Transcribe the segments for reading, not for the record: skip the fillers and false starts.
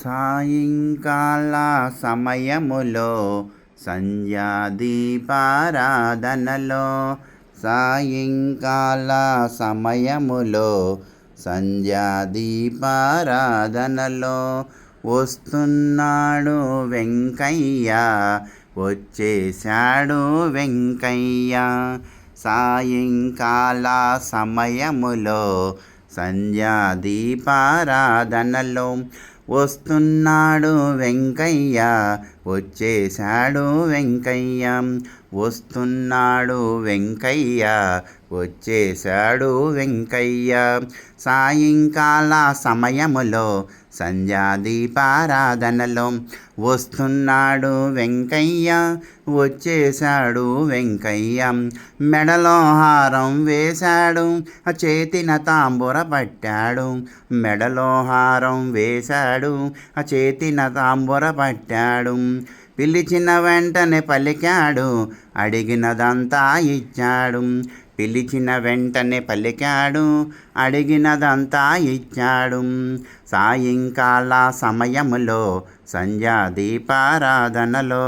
సాయంకాల సమయములో సంధ్యాదీపారాధనలో సాయంకాల సమయములో సంధ్యాదీపారాధనలో వస్తున్నాడు వెంకయ్య, వచ్చేశాడు వెంకయ్య. సాయంకాల సమయములో సంధ్యాదీపారాధనలో వస్తున్నాడు వెంకయ్య, వచ్చేశాడు వెంకయ్య. వస్తున్నాడు వెంకయ్య, వచ్చేశాడు వెంకయ్య. సాయంకాల సమయములో సంధ్యాదీపారాధనలో వస్తున్నాడు వెంకయ్య, వచ్చేశాడు వెంకయ్య. మెడలో హారం వేశాడు, చేతిన తాంబూర పట్టాడు. మెడలో హారం వేశాడు, చేతిన తాంబూర పట్టాడు. పిలిచిన వెంటనే పలికాడు, అడిగినదంతా ఇచ్చాడు. పిలిచిన వెంటనే పలికాడు, అడిగినదంతా ఇచ్చాడు. సాయంకాల సమయములో సంధ్యాదీపారాధనలో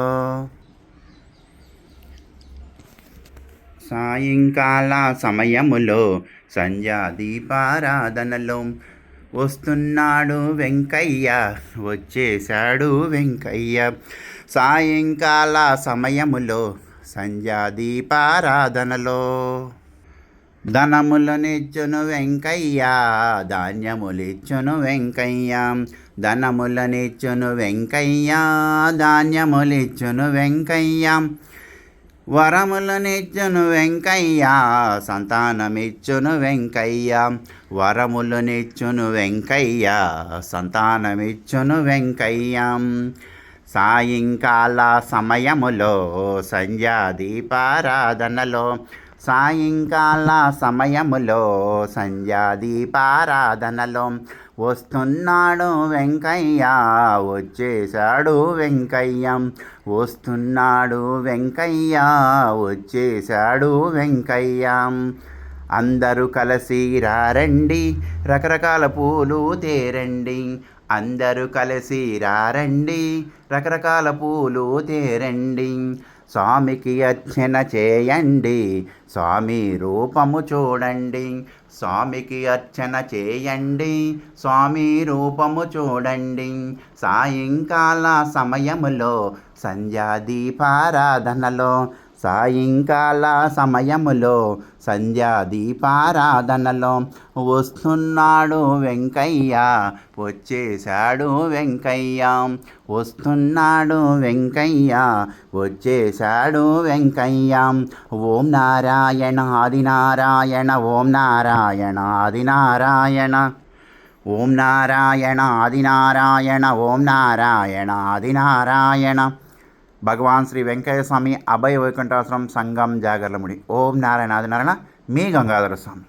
సాయంకాల సమయములో సంధ్యాదీపారాధనలో వస్తున్నాడు వెంకయ్య, వచ్చేశాడు వెంకయ్య. సాయంకాల సమయములో సంధ్యాదీపారాధనలో ధనములనిచ్చును వెంకయ్య, ధాన్యములిచ్చును వెంకయ్య. ధనములనిచ్చును వెంకయ్య, ధాన్యములిచ్చును వెంకయ్య. వరములనిచ్చును వెంకయ్య, సంతానమిచ్చును వెంకయ్య. వరములనిచ్చును వెంకయ్య, సంతానమిచ్చును వెంకయ్య. సాయంకాల సమయములో సంధ్యాదీపారాధనలో సాయంకాల సమయములో సంధ్యాదీపారాధనలో వస్తున్నాడు వెంకయ్య, వచ్చేశాడు వెంకయ్య. వస్తున్నాడు వెంకయ్య, వచ్చేశాడు వెంకయ్య. అందరూ కలిసి రారండి, రకరకాల పూలు తేరండి. అందరూ కలిసి రారండి, రకరకాల పూలు తేరండి. స్వామికి అర్చన చేయండి, స్వామి రూపము చూడండి. స్వామికి అర్చన చేయండి, స్వామి రూపము చూడండి. సాయంకాల సమయములో సంధ్యాదీపారాధనలో సాయంకాల సమయములో సంధ్యాదీపారాధనలో వస్తున్నాడు వెంకయ్య, వచ్చేశాడు వెంకయ్య. వస్తున్నాడు వెంకయ్య, వచ్చేశాడు వెంకయ్య. ఓం నారాయణ ఆదినారాయణ, ఓం నారాయణ ఆదినారాయణ. ఓం నారాయణ ఆదినారాయణ, ఓం నారాయణ ఆదినారాయణ. భగవాన్ శ్రీ వెంకయ్య స్వామి అభయ వైకుంఠాశ్రమం సంఘం జాగర్లముడి. ఓం నారాయణ ఆదినారాయణ. మీ గంగాధర స్వామి.